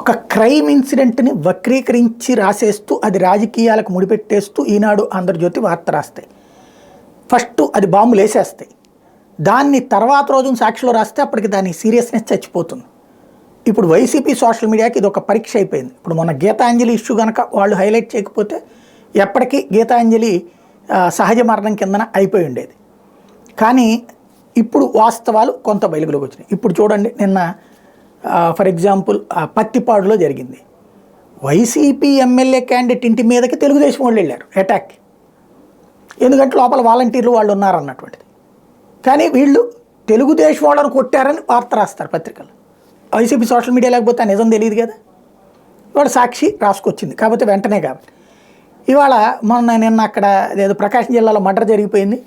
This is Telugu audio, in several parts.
ఒక క్రైమ్ ఇన్సిడెంట్ని వక్రీకరించి రాసేస్తూ అది రాజకీయాలకు ముడిపెట్టేస్తూ ఈనాడు ఆంధ్రజ్యోతి వార్త రాస్తాయి. ఫస్ట్ అది బాంబులు వేసేస్తాయి, దాన్ని తర్వాత రోజున సాక్షిలో రాస్తే అప్పటికి దాని సీరియస్నెస్ చచ్చిపోతుంది. ఇప్పుడు వైసీపీ సోషల్ మీడియాకి ఇది ఒక పరీక్ష అయిపోయింది. ఇప్పుడు మొన్న గీతాంజలి ఇష్యూ కనుక వాళ్ళు హైలైట్ చేయకపోతే ఎప్పటికీ గీతాంజలి సహజ మరణం కిందన అయిపోయి ఉండేది. కానీ ఇప్పుడు వాస్తవాలు కొంత వెలుగులోకి వచ్చినాయి. ఇప్పుడు చూడండి, నిన్న ఫర్ ఎగ్జాంపుల్ పత్తిపాడులో జరిగింది. వైసీపీ ఎమ్మెల్యే క్యాండిడేట్ ఇంటి మీదకి తెలుగుదేశం వాళ్ళు వెళ్ళారు అటాక్, ఎందుకంటే లోపల వాలంటీర్లు వాళ్ళు ఉన్నారన్నటువంటిది. కానీ వీళ్ళు తెలుగుదేశం వాళ్ళని కొట్టారని వార్త రాస్తారు పత్రికలు. వైసీపీ సోషల్ మీడియా లేకపోతే ఆ నిజం తెలియదు కదా. ఇవాళ సాక్షి రాసుకొచ్చింది కాబట్టి వెంటనే. కాబట్టి ఇవాళ నిన్న అక్కడ ఏదో ప్రకాశం జిల్లాలో మర్డర్ జరిగిపోయింది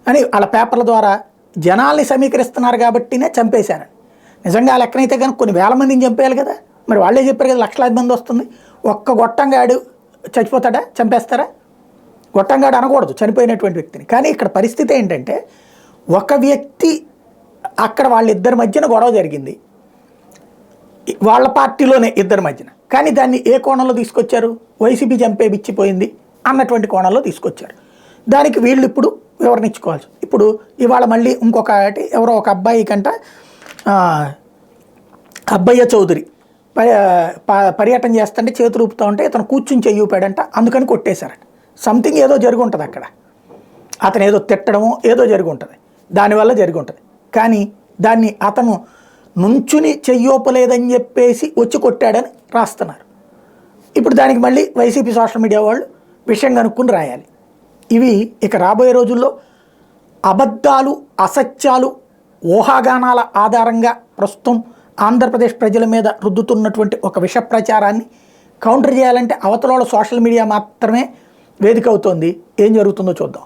అని వాళ్ళ పేపర్ల ద్వారా జనాల్ని సమీకరిస్తున్నారు కాబట్టినే చంపేశారని. నిజంగా ఆ లెక్కనైతే కానీ కొన్ని వేల మందిని చంపేయాలి కదా. మరి వాళ్ళే చెప్పారు కదా లక్షలాది మంది వస్తుంది, ఒక్క గొట్టంగాడు చచ్చిపోతాడా, చంపేస్తారా? గొట్టంగాడు అనకూడదు చనిపోయినటువంటి వ్యక్తిని. కానీ ఇక్కడ పరిస్థితి ఏంటంటే ఒక వ్యక్తి అక్కడ వాళ్ళిద్దరి మధ్యన గొడవ జరిగింది, వాళ్ళ పార్టీలోనే ఇద్దరి మధ్యన. కానీ దాన్ని ఏ కోణంలో తీసుకొచ్చారు? వైసీపీ చంపేపిచ్చిపోయింది అన్నటువంటి కోణంలో తీసుకొచ్చారు. దానికి వీళ్ళు ఇప్పుడు వివరణ ఇచ్చుకోవాల్సి. ఇప్పుడు ఇవాళ మళ్ళీ ఇంకొకటి ఎవరో ఒక అబ్బాయి కంట అబ్బయ్య చౌదరి పర్యటన చేస్తుంటే చేతులు ఊపుతూ ఉంటే ఇతను కూర్చుని చెయ్యి ఊపాడంట, అందుకని కొట్టేశారట. సంథింగ్ ఏదో జరిగి ఉంటుంది అక్కడ, అతను ఏదో తిట్టడమో ఏదో జరిగి ఉంటుంది, దానివల్ల జరిగి ఉంటుంది. కానీ దాన్ని అతను నుంచుని చెయ్యోపలేదని చెప్పేసి వచ్చి కొట్టాడని రాస్తున్నారు. ఇప్పుడు దానికి మళ్ళీ వైసీపీ సోషల్ మీడియా వాళ్ళు విషయం కనుక్కుని రాయాలి. ఇవి ఇక రాబోయే రోజుల్లో అబద్ధాలు, అసత్యాలు, ఊహాగానాల ఆధారంగా ప్రస్తుతం ఆంధ్రప్రదేశ్ ప్రజల మీద రుద్దుతున్నటువంటి ఒక విష ప్రచారాన్ని కౌంటర్ చేయాలంటే అవతల సోషల్ మీడియా మాత్రమే వేదిక అవుతోంది. ఏం జరుగుతుందో చూద్దాం.